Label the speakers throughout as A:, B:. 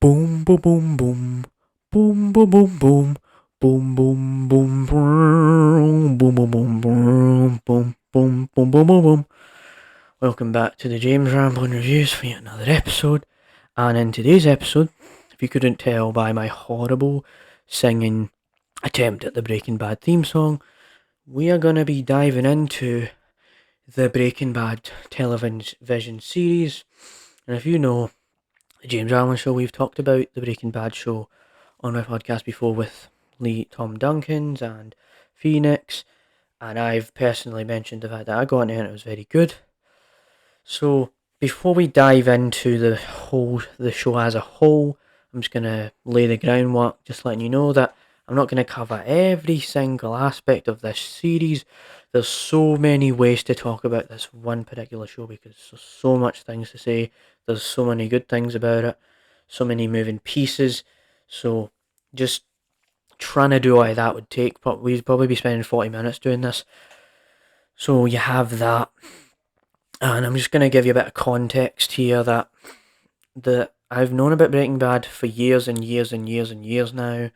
A: Boom, boom, boom, boom. Boom, boom, boom, boom. Boom, boom, boom, boom. Boom, boom, boom, boom. Boom, boom, boom, boom, boom, boom. Welcome back to the James Ramblin' Reviews for yet another episode. And in today's episode, if you couldn't tell by my horrible singing attempt at the Breaking Bad theme song, we are going to be diving into the Breaking Bad television series. And if you know the James Allen Show, we've talked about the Breaking Bad show on my podcast before with Tom Duncans and Phoenix, and I've personally mentioned the fact that I got into it and it was very good. So before we dive into the show as a whole, I'm just gonna lay the groundwork, just letting you know that I'm not gonna cover every single aspect of this series. There's so many ways to talk about this one particular show because there's so much things to say. There's so many good things about it, so many moving pieces. So just trying to do all that would take, but we'd probably be spending 40 minutes doing this. So you have that. And I'm just going to give you a bit of context here that I've known about Breaking Bad for years and years and years and years now.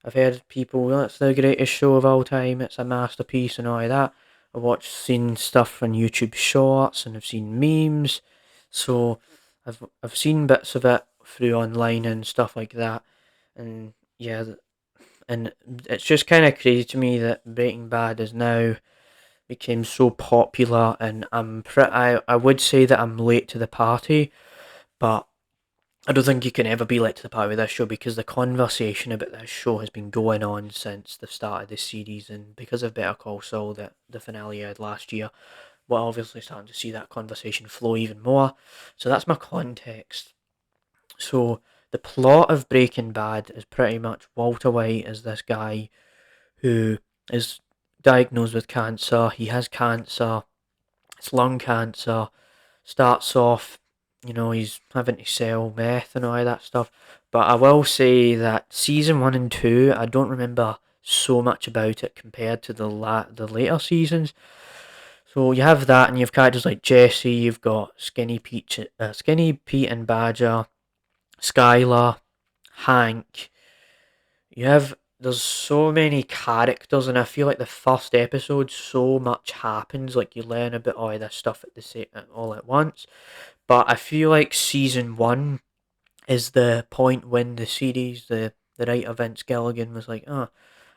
A: I've heard people, "Oh, it's the greatest show of all time, it's a masterpiece," and all of that. Seen stuff on YouTube Shorts, and I've seen memes. So I've seen bits of it through online and stuff like that. And yeah, and it's just kind of crazy to me that Breaking Bad is now became so popular, and I would say that I'm late to the party, but I don't think you can ever be late to the party with this show because the conversation about this show has been going on since the start of this series, and because of Better Call Saul, that the finale I had last year, we're obviously starting to see that conversation flow even more. So that's my context. So the plot of Breaking Bad is pretty much Walter White is this guy who is diagnosed with cancer. He has cancer. It's lung cancer. Starts off, he's having to sell meth and all that stuff. But I will say that season 1 and 2, I don't remember so much about it compared to the later seasons. So you have that, and you have characters like Jesse. You've got Skinny Pete and Badger, Skylar, Hank. There's so many characters, and I feel like the first episode, so much happens. Like you learn about all this stuff all at once. But I feel like season 1 is the point when the series, the writer Vince Gilligan was like, "Oh,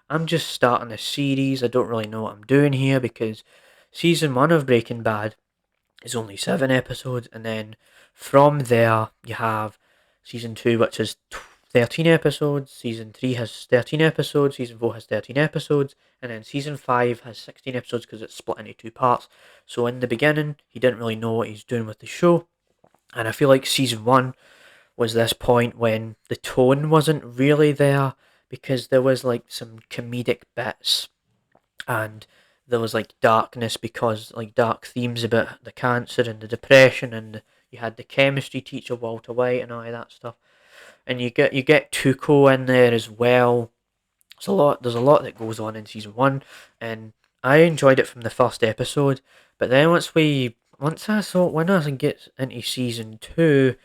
A: I'm just starting a series. I don't really know what I'm doing here," because season 1 of Breaking Bad is only 7 episodes, and then from there you have season 2, which is 13 episodes, season 3 has 13 episodes, season 4 has 13 episodes, and then season 5 has 16 episodes because it's split into 2 parts. So in the beginning, he didn't really know what he's doing with the show, and I feel like season 1 was this point when the tone wasn't really there because there was like some comedic bits, and there was like darkness because like dark themes about the cancer and the depression, and you had the chemistry teacher Walter White and all of that stuff, and you get Tuco in there as well. There's a lot that goes on in season 1, and I enjoyed it from the first episode. But then when I get into season 2,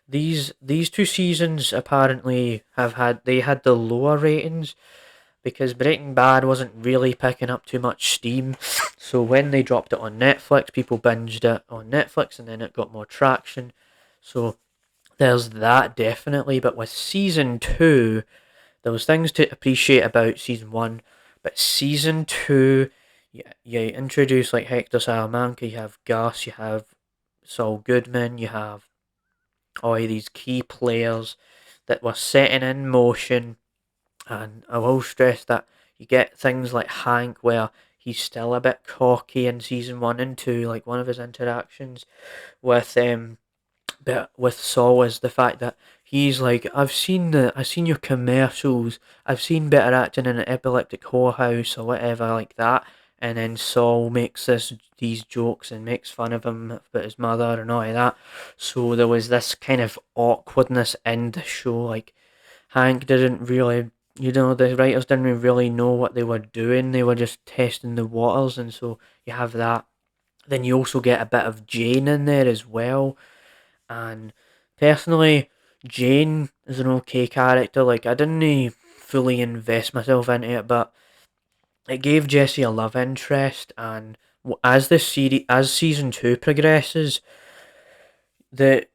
A: these 2 seasons apparently had the lower ratings because Breaking Bad wasn't really picking up too much steam. So when they dropped it on Netflix, people binged it on Netflix, and then it got more traction. So there's that definitely. But with season 2, there was things to appreciate about season 1, but season 2, you introduce like Hector Salamanca, you have Gus, you have Saul Goodman, you have all these key players that were setting in motion. And I will stress that you get things like Hank, where he's still a bit cocky in season 1 and 2. Like one of his interactions with with Saul is the fact that he's like, I've seen your commercials, I've seen better acting in an epileptic whorehouse or whatever like that. And then Saul makes these jokes and makes fun of him about his mother and all of that. So there was this kind of awkwardness in the show. Like Hank didn't really, the writers didn't really know what they were doing. They were just testing the waters, and so you have that. Then you also get a bit of Jane in there as well. And personally, Jane is an okay character. Like, I didn't fully invest myself into it, but it gave Jesse a love interest, and as season two progresses, the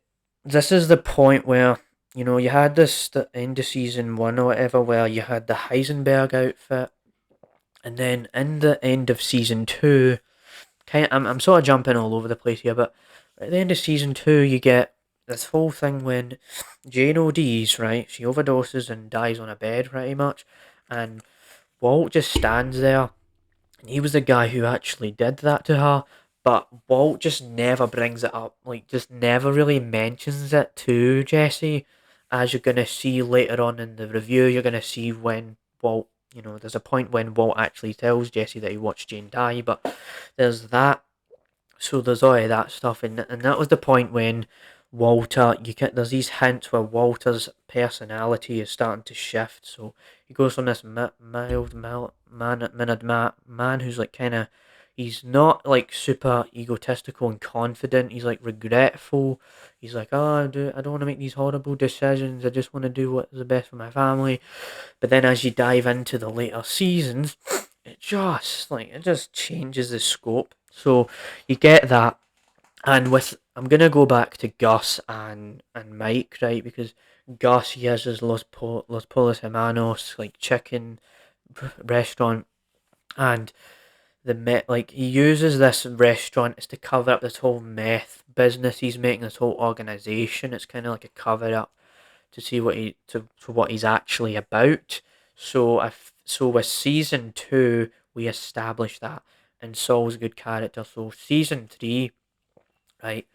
A: this is the point where you had the end of season one or whatever, where you had the Heisenberg outfit, and then in the end of season two, I'm sort of jumping all over the place here, but at the end of season two, you get this whole thing when Jane ODs, right? She overdoses and dies on a bed, pretty much, and Walt just stands there. He was the guy who actually did that to her, but Walt just never brings it up. Like, just never really mentions it to Jesse. As you're gonna see later on in the review, you're gonna see when Walt, there's a point when Walt actually tells Jesse that he watched Jane die, but there's that. So there's all of that stuff, and that was the point when Walter, there's these hints where Walter's personality is starting to shift. So he goes from this man who's like kind of, he's not like super egotistical and confident. He's like regretful. He's like, oh, I don't want to make these horrible decisions. I just want to do what's the best for my family. But then as you dive into the later seasons, it just changes the scope. So you get that, and with I'm gonna go back to Gus and Mike, right? Because Gus, he has his Los Polos Hermanos like chicken restaurant, and like he uses this restaurant as to cover up this whole meth business he's making, this whole organization. It's kind of like a cover up to see what he's actually about. So with season two, we established that, and Saul's a good character. So season three, right?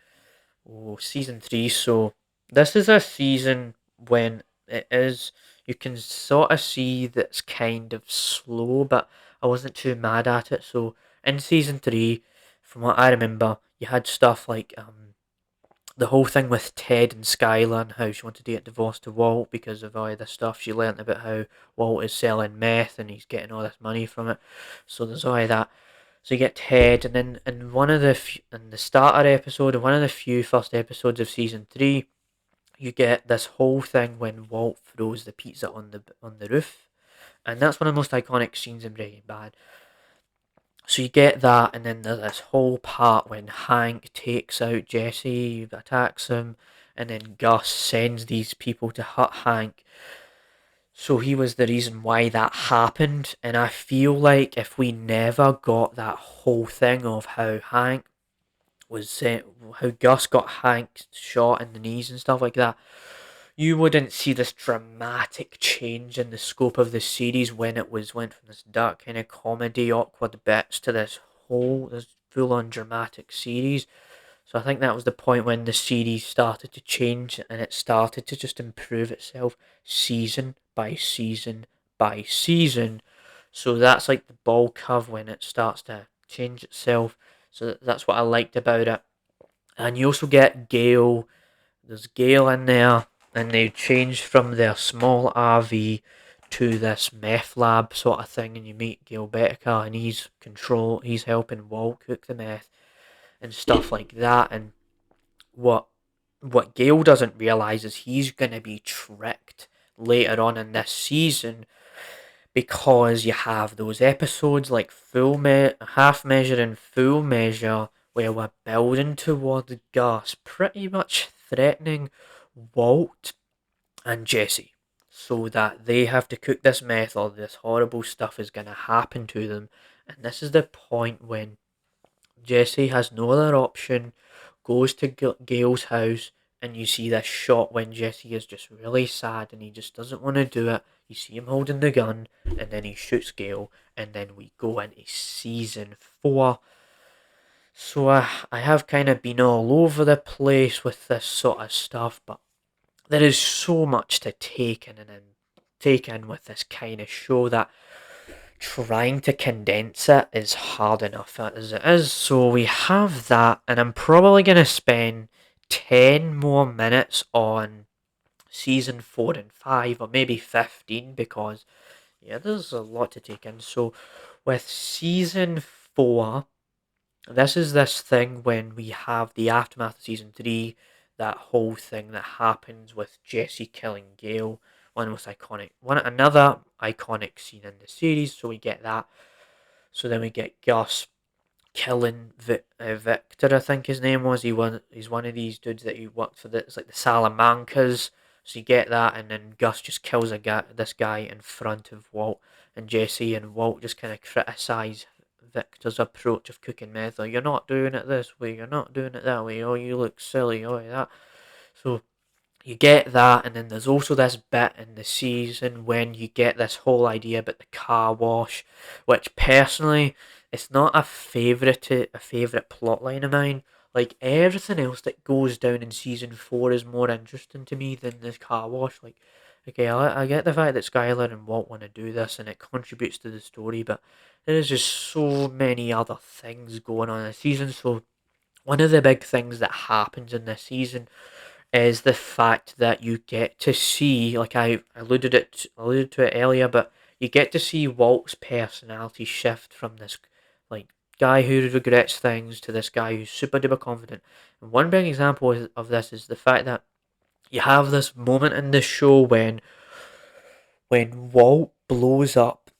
A: Oh, season three. So this is a season when it is. You can sort of see that it's kind of slow, but I wasn't too mad at it. So in season three, from what I remember, you had stuff like the whole thing with Ted and Skylar and how she wanted to get divorced to Walt because of all this stuff. She learnt about how Walt is selling meth and he's getting all this money from it. So there's all of that. So you get Ted, and then in in the starter episode, in one of the few first episodes of season three, you get this whole thing when Walt throws the pizza on the roof, and that's one of the most iconic scenes in Breaking Bad. So you get that, and then there's this whole part when Hank takes out Jesse, attacks him, and then Gus sends these people to hurt Hank. So he was the reason why that happened, and I feel like if we never got that whole thing of how Hank was, how Gus got Hank shot in the knees and stuff like that, you wouldn't see this dramatic change in the scope of the series when went from this dark kind of comedy awkward bits to this full on dramatic series. So I think that was the point when the series started to change and it started to just improve itself season by season by season. So that's like the ball curve when it starts to change itself. So that's what I liked about it. And you also get Gale. There's Gale in there, and they change from their small RV to this meth lab sort of thing, and you meet Gale Becker, and he's helping Walt cook the meth and stuff like that. And what Gale doesn't realize is he's gonna be tricked later on in this season, because you have those episodes like half measure and full measure where we're building toward Gus pretty much threatening Walt and Jesse, so that they have to cook this meth or this horrible stuff is gonna happen to them. And this is the point when Jesse has no other option, goes to Gail's house, and you see this shot when Jesse is just really sad and he just doesn't want to do it. You see him holding the gun, and then he shoots Gail, and then we go into season four. So I have kind of been all over the place with this sort of stuff, but there is so much to take in with this kind of show that trying to condense it is hard enough as it is. So we have that, and I'm probably going to spend 10 more minutes on season 4 and 5, or maybe 15, because yeah, there's a lot to take in. So with season 4, this is this thing when we have the aftermath of season 3. that whole thing that happens with Jesse killing Gale. Another iconic scene in the series. So we get that. So then we get Gus killing Victor, I think his name was. He's one of these dudes that he worked for. It's like the Salamancas. So you get that, and then Gus just kills this guy in front of Walt and Jesse, and Walt just kind of criticise Victor's approach of cooking meth. Like, you're not doing it this way, you're not doing it that way. Oh, you look silly. Oh, that. So you get that, and then there's also this bit in the season when you get this whole idea about the car wash, which personally, it's not a favourite plot line of mine. Like, everything else that goes down in season 4 is more interesting to me than this car wash. Like, okay, I get the fact that Skylar and Walt want to do this and it contributes to the story, but there is just so many other things going on in the season. So one of the big things that happens in this season is the fact that you get to see, like I alluded to it earlier, but you get to see Walt's personality shift from this like guy who regrets things to this guy who's super duper confident. And one big example of this is the fact that you have this moment in the show when Walt blows up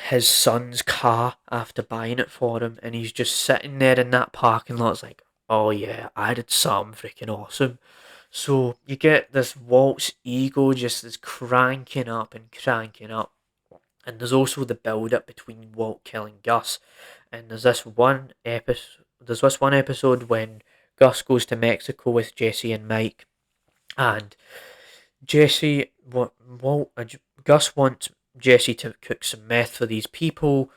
A: his son's car after buying it for him, and he's just sitting there in that parking lot. It's like, oh yeah, I did something freaking awesome. So you get this Walt's ego just is cranking up and cranking up. And there's also the build up between Walt killing Gus. And there's this one episode when Gus goes to Mexico with Jesse and Mike, and Jesse Walt Gus wants Jesse to cook some meth for these people,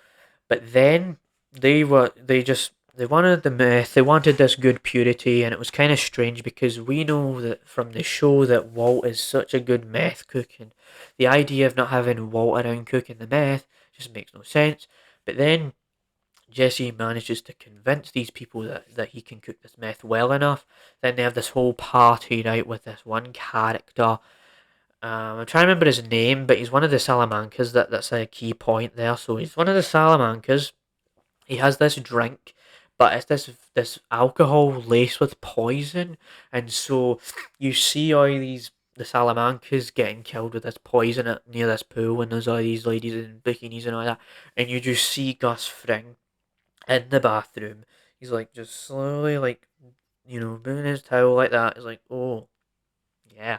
A: but then they wanted the meth, they wanted this good purity, and it was kind of strange because we know that from the show that Walt is such a good meth cook, and the idea of not having Walt around cooking the meth just makes no sense. But then Jesse manages to convince these people that he can cook this meth well enough. Then they have this whole party, right, with this one character. I'm trying to remember his name, but he's one of the Salamancas. That's a key point there. So he's one of the Salamancas. He has this drink, but it's this alcohol laced with poison, and so you see all the Salamancas getting killed with this poison near this pool, and there's all these ladies in bikinis and all that, and you just see Gus Fring in the bathroom. He's like just slowly like moving his towel like that. He's like, oh yeah,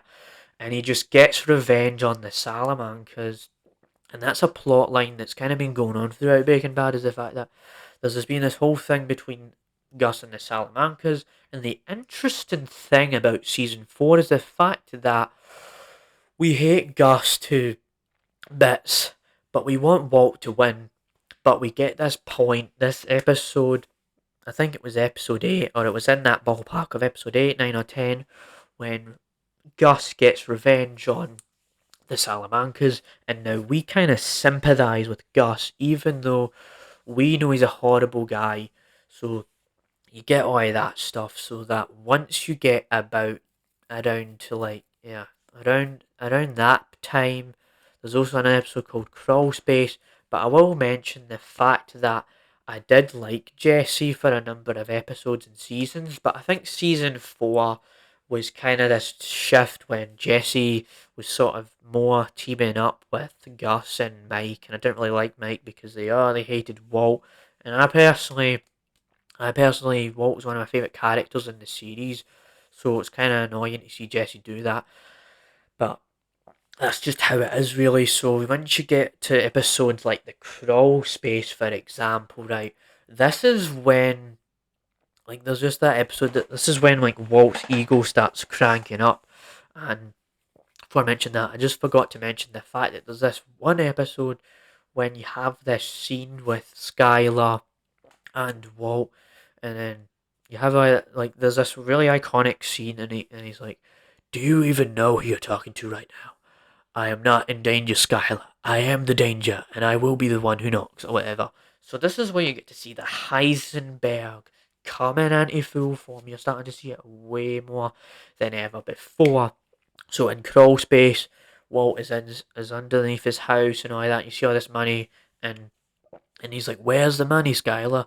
A: and he just gets revenge on the Salamancas, and that's a plot line that's kind of been going on throughout Breaking Bad. Is the fact that there's been this whole thing between Gus and the Salamancas, and the interesting thing about season 4 is the fact that we hate Gus to bits, but we want Walt to win. But we get this point, this episode, I think it was episode 8, or it was in that ballpark of episode 8, 9, or 10, when Gus gets revenge on the Salamancas, and now we kind of sympathise with Gus, even though we know he's a horrible guy. So you get all of that stuff, so that once you get around to like around that time, there's also an episode called Crawl Space. But I will mention the fact that I did like Jesse for a number of episodes and seasons, but I think season 4 was kind of this shift when Jesse was sort of more teaming up with Gus and Mike, and I didn't really like Mike because they hated Walt, and I personally Walt was one of my favourite characters in the series, so it's kind of annoying to see Jesse do that, but that's just how it is really. So once you get to episodes like the crawl space, for example, right, this is when like there's just that episode that this is when like Walt's ego starts cranking up, and before I mention that, I just forgot to mention the fact that there's this one episode when you have this scene with Skylar and Walt, and then you have like there's this really iconic scene, and he's like, "Do you even know who you're talking to right now? I am not in danger, Skylar. I am the danger, and I will be the one who knocks," or whatever. So this is where you get to see the Heisenberg coming into full form. You're starting to see it way more than ever before. So in crawl space, Walt is underneath his house and all that. You see all this money, and he's like, "Where's the money, Skylar?"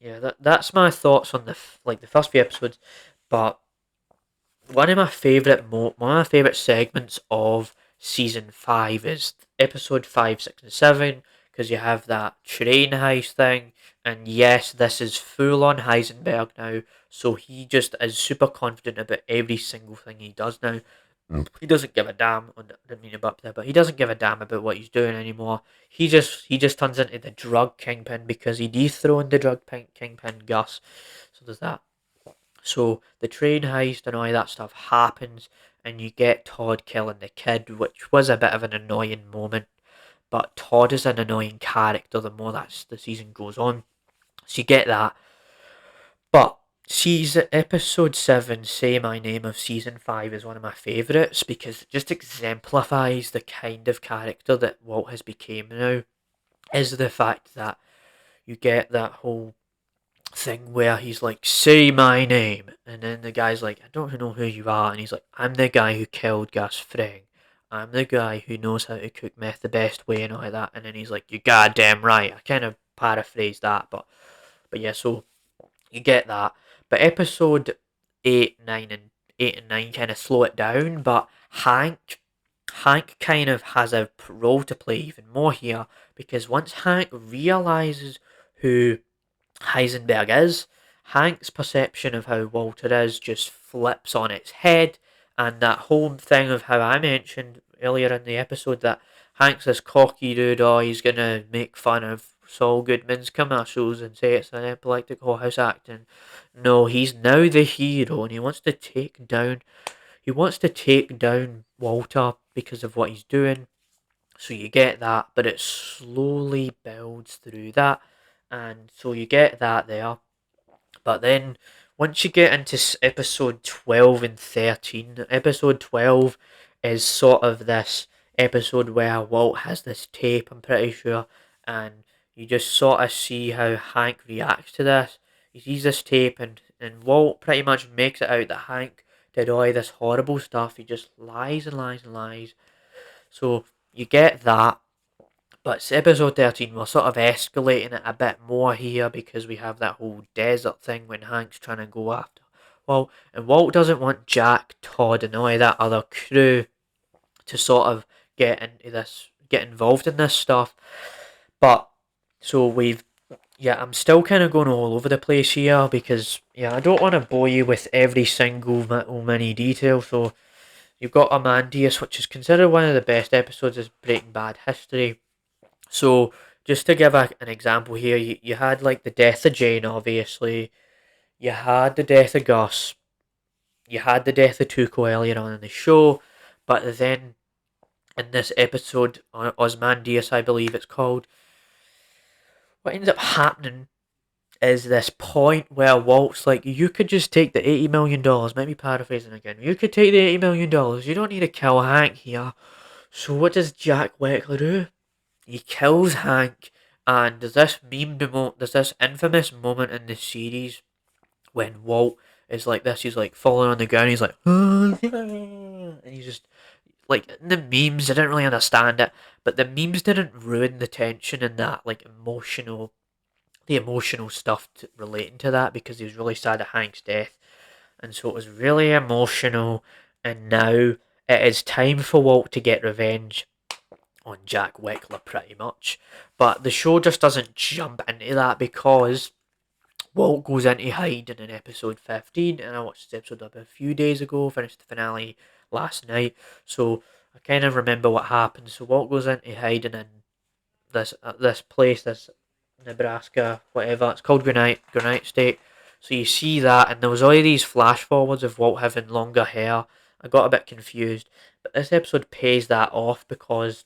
A: yeah, that's my thoughts on the first few episodes. But one of my favorite segments of season 5 is episode 5, 6, and 7, because you have that train heist thing, and yes, this is full on Heisenberg now, so he just is super confident about every single thing he does now. He doesn't give a damn. I didn't mean to butt there, but he doesn't give a damn about what he's doing anymore. He just turns into the drug kingpin because he dethroned the kingpin Gus. So there's that. So the train heist and all that stuff happens, and you get Todd killing the kid, which was a bit of an annoying moment. But Todd is an annoying character the more that the season goes on. So you get that. But season episode 7, Say My Name, of season 5 is one of my favourites because it just exemplifies the kind of character that Walt has become now. Is the fact that you get that whole thing where he's like, say my name, and then the guy's like, I don't know who you are, and he's like, I'm the guy who killed Gus Fring. I'm the guy who knows how to cook meth the best way and all that. And then he's like, you goddamn right. I kind of paraphrase that, but yeah, so you get that. But episode 8 and 9 kind of slow it down, but Hank kind of has a role to play even more here, because once Hank realizes who Heisenberg is, Hank's perception of how Walter is just flips on its head, and that whole thing of how I mentioned earlier in the episode that Hank's this cocky dude, oh, he's gonna make fun of Saul Goodman's commercials and say it's an epileptic whorehouse acting. No, he's now the hero, and he wants to take down Walter because of what he's doing. So you get that, but it slowly builds through that, and so you get that there. But then once you get into episode 12 and 13, episode 12 is sort of this episode where Walt has this tape, I'm pretty sure, and you just sort of see how Hank reacts to this. He sees this tape, and Walt pretty much makes it out that Hank did all this horrible stuff. He just lies and lies and lies. So you get that, but it's episode 13, we're sort of escalating it a bit more here because we have that whole desert thing when Hank's trying to go after. Well, and Walt doesn't want Jack, Todd, and all of that other crew to sort of get involved in this stuff. But, so yeah, I'm still kind of going all over the place here because, yeah, I don't want to bore you with every single little mini detail. So, you've got Amadeus, which is considered one of the best episodes of Breaking Bad history. So, just to give an example here, you had like the death of Jane, obviously. You had the death of Gus. You had the death of Tuco earlier on in the show. But then in this episode, Osmandius, I believe it's called, what ends up happening is this point where Walt's like, you could just take the $80 million. Maybe paraphrasing again. You could take the $80 million. You don't need to kill Hank here. So, what does Jack Weckler do? He kills Hank, and there's this infamous moment in the series when Walt is like this. He's like falling on the ground. He's like, and he's just like, the memes. I didn't really understand it, but the memes didn't ruin the tension and that like the emotional stuff relating to that, because he was really sad at Hank's death, and so it was really emotional. And now it is time for Walt to get revenge on Jack Weckler, pretty much. But the show just doesn't jump into that because Walt goes into hiding in episode 15, and I watched this episode a few days ago, finished the finale last night, so I kind of remember what happened. So Walt goes into hiding in this place, this Nebraska, whatever, it's called Granite State. So you see that, and there was all these flash forwards of Walt having longer hair. I got a bit confused, but this episode pays that off because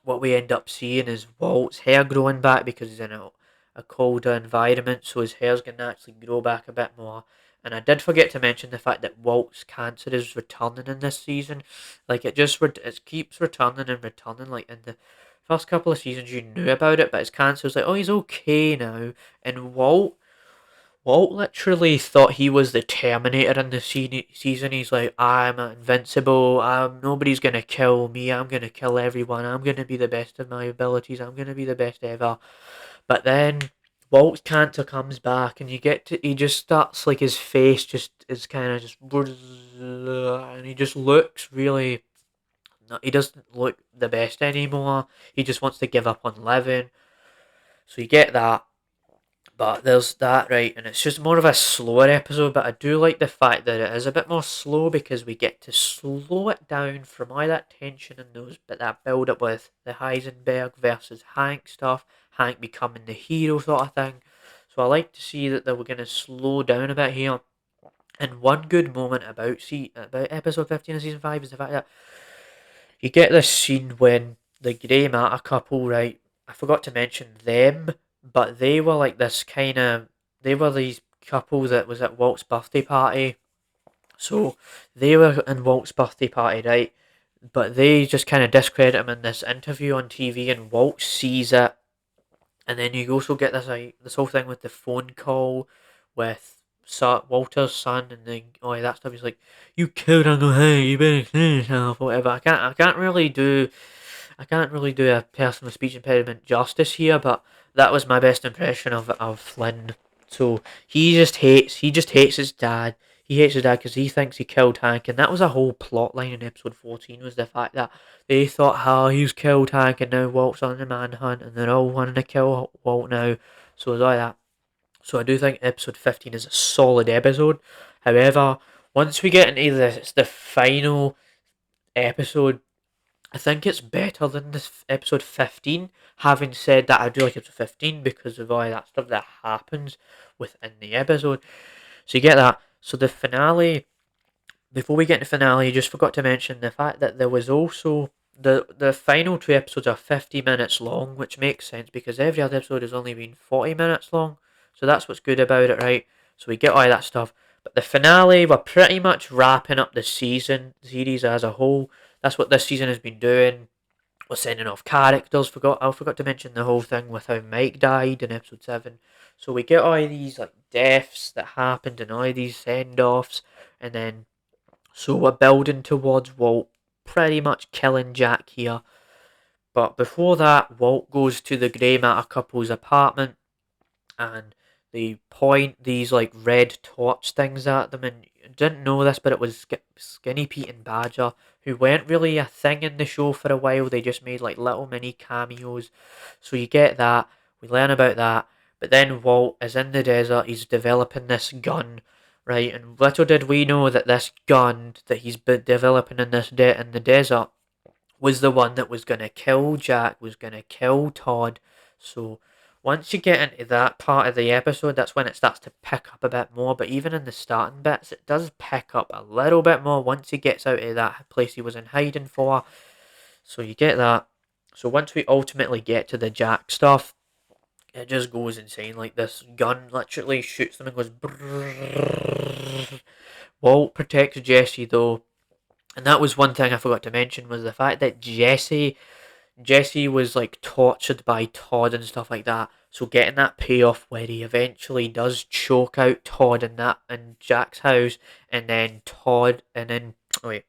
A: what we end up seeing is Walt's hair growing back because he's in a colder environment, so his hair's going to actually grow back a bit more. And I did forget to mention the fact that Walt's cancer is returning in this season. Like, it keeps returning and returning. Like, in the first couple of seasons, you knew about it, but his cancer was like, oh, he's okay now. And Walt literally thought he was the Terminator in the season. He's like, I'm invincible. Nobody's gonna kill me. I'm gonna kill everyone. I'm gonna be the best of my abilities. I'm gonna be the best ever. But then Walt's cancer comes back, and he just starts like his face just is kind of just, and he just looks really. He doesn't look the best anymore. He just wants to give up on living. So you get that. But there's that, right, and it's just more of a slower episode, but I do like the fact that it is a bit more slow because we get to slow it down from all that tension and those, but that build up with the Heisenberg versus Hank stuff, Hank becoming the hero sort of thing. So I like to see that they were going to slow down a bit here. And one good moment about episode 15 of season 5 is the fact that you get this scene when the grey matter couple, right? I forgot to mention them, but they were like this kind of. They were these couple that was at Walt's birthday party. So they were in Walt's birthday party, right? But they just kind of discredit him in this interview on TV, and Walt sees it. And then you also get this whole thing with the phone call with Walter's son and then all that stuff. He's like, "You killed Uncle Hank. You better clean yourself," or whatever. I can't really do a person with speech impediment justice here, but that was my best impression of Flynn. So he just hates his dad. He hates his dad because he thinks he killed Hank, and that was a whole plot line in episode 14. Was the fact that they thought how he's killed Hank, and now Walt's on the manhunt, and they're all wanting to kill Walt now. So it's all that. So I do think episode 15 is a solid episode. However, once we get into the final episode, I think it's better than this episode 15. Having said that, I do like episode 15 because of all that stuff that happens within the episode. So you get that. So the finale, before we get to the finale, I just forgot to mention the fact that there was also the final two episodes are 50 minutes long, which makes sense because every other episode has only been 40 minutes long. So that's what's good about it, right? So we get all that stuff. But the finale, we're pretty much wrapping up the series as a whole. That's what this season has been doing. We're sending off characters. I forgot to mention the whole thing with how Mike died in episode 7. So we get all these like deaths that happened and all these send offs, and then so we're building towards Walt pretty much killing Jack here. But before that, Walt goes to the grey matter couple's apartment and they point these like red torch things at them, and I didn't know this, but it was Skinny Pete and Badger, who weren't really a thing in the show for a while. They just made like little mini cameos. So you get that, we learn about that, but then Walt is in the desert, he's developing this gun, right? And little did we know that this gun that he's been developing in in the desert was the one that was going to kill Jack, was going to kill Todd. So once you get into that part of the episode, that's when it starts to pick up a bit more. But even in the starting bits, it does pick up a little bit more once he gets out of that place he was in hiding for. So you get that. So once we ultimately get to the Jack stuff, it just goes insane. Like this gun literally shoots them and goes brrrr. Walt protects Jesse though. And that was one thing I forgot to mention was the fact that Jesse was like tortured by Todd and stuff like that. So getting that payoff where he eventually does choke out Todd in Jack's house, and then Todd, and then oh wait,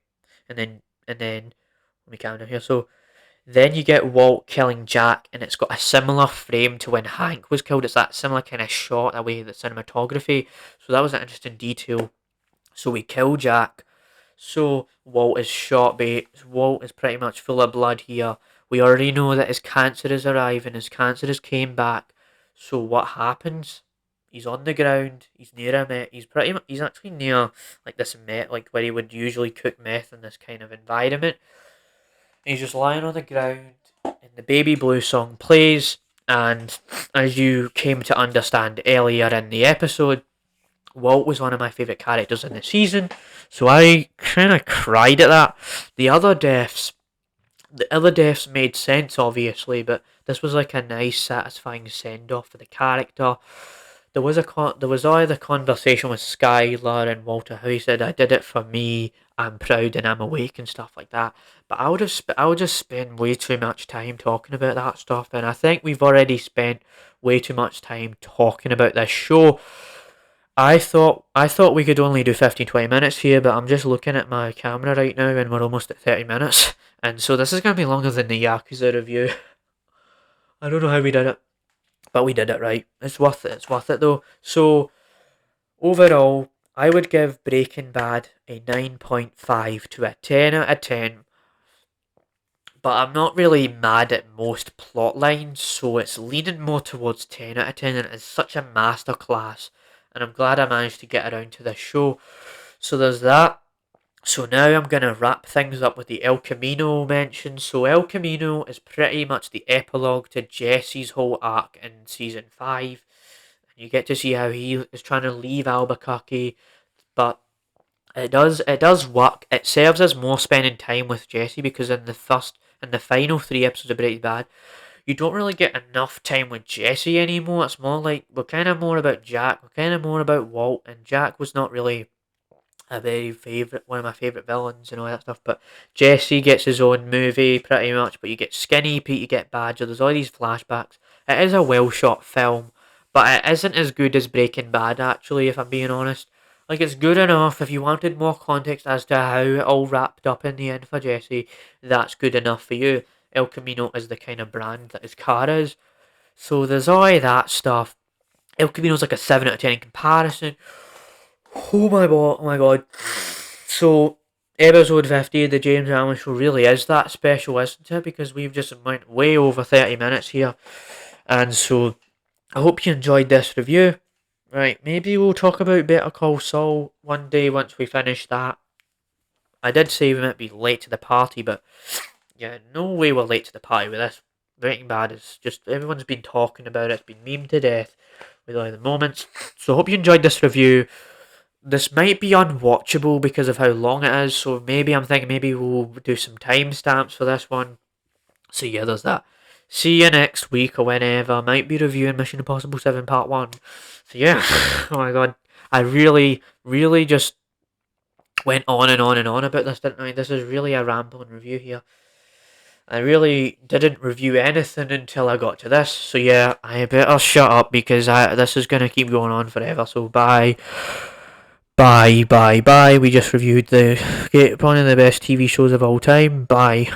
A: and then let me count down here. So then you get Walt killing Jack, and it's got a similar frame to when Hank was killed. It's that similar kind of shot, that way the cinematography. So that was an interesting detail. So we kill Jack. So Walt is shot, Walt is pretty much full of blood here. We already know that his cancer is arriving, his cancer has came back. So what happens? He's on the ground, he's near a meth, he's actually near like this meth, like where he would usually cook meth in this kind of environment. He's just lying on the ground, and the Baby Blue song plays, and as you came to understand earlier in the episode, Walt was one of my favourite characters in the season, so I kind of cried at that. The other deaths made sense, obviously, but this was like a nice, satisfying send off for the character. There was all the conversation with Skylar and Walter, how he said, "I did it for me. I'm proud and I'm awake," and stuff like that. But I would just spend way too much time talking about that stuff, and I think we've already spent way too much time talking about this show. I thought we could only do 15-20 minutes here, but I'm just looking at my camera right now and we're almost at 30 minutes. And so this is going to be longer than the Yakuza review. I don't know how we did it. But we did it right. It's worth it. It's worth it though. So overall, I would give Breaking Bad a 9.5 to a 10 out of 10. But I'm not really mad at most plot lines, so it's leaning more towards 10 out of 10, and it's such a masterclass. And I'm glad I managed to get around to this show. So there's that. So now I'm going to wrap things up with the El Camino mention. So El Camino is pretty much the epilogue to Jesse's whole arc in season 5. And you get to see how he is trying to leave Albuquerque, but it does work. It serves as more spending time with Jesse, because in the final 3 episodes of Breaking Bad, you don't really get enough time with Jesse anymore. It's more like we're kind of more about Jack, we're kind of more about Walt, and Jack was not really one of my favourite villains and all that stuff. But Jesse gets his own movie pretty much. But you get Skinny Pete, you get Badger. There's all these flashbacks. It is a well shot film, but it isn't as good as Breaking Bad. Actually, if I'm being honest, like it's good enough. If you wanted more context as to how it all wrapped up in the end for Jesse, that's good enough for you. El Camino is the kind of brand that his car is. So there's all that stuff. El Camino's like a 7 out of 10 in comparison. Oh my god. So, episode 50 of the James Allen Show really is that special, isn't it? Because we've just went way over 30 minutes here. And so, I hope you enjoyed this review. Right, maybe we'll talk about Better Call Saul one day once we finish that. I did say we might be late to the party, but yeah, no way we're late to the party with this. Breaking Bad is just, everyone's been talking about it. It's been memed to death with all the moments. So, I hope you enjoyed this review. This might be unwatchable because of how long it is, so maybe I'm thinking maybe we'll do some timestamps for this one. So yeah, there's that. See you next week or whenever. I might be reviewing Mission Impossible 7 Part 1. So yeah, oh my god. I really, really just went on and on and on about this, didn't I? This is really a rambling review here. I really didn't review anything until I got to this. So yeah, I better shut up because this is going to keep going on forever. So bye. Bye, bye, bye. We just reviewed one of the best TV shows of all time. Bye.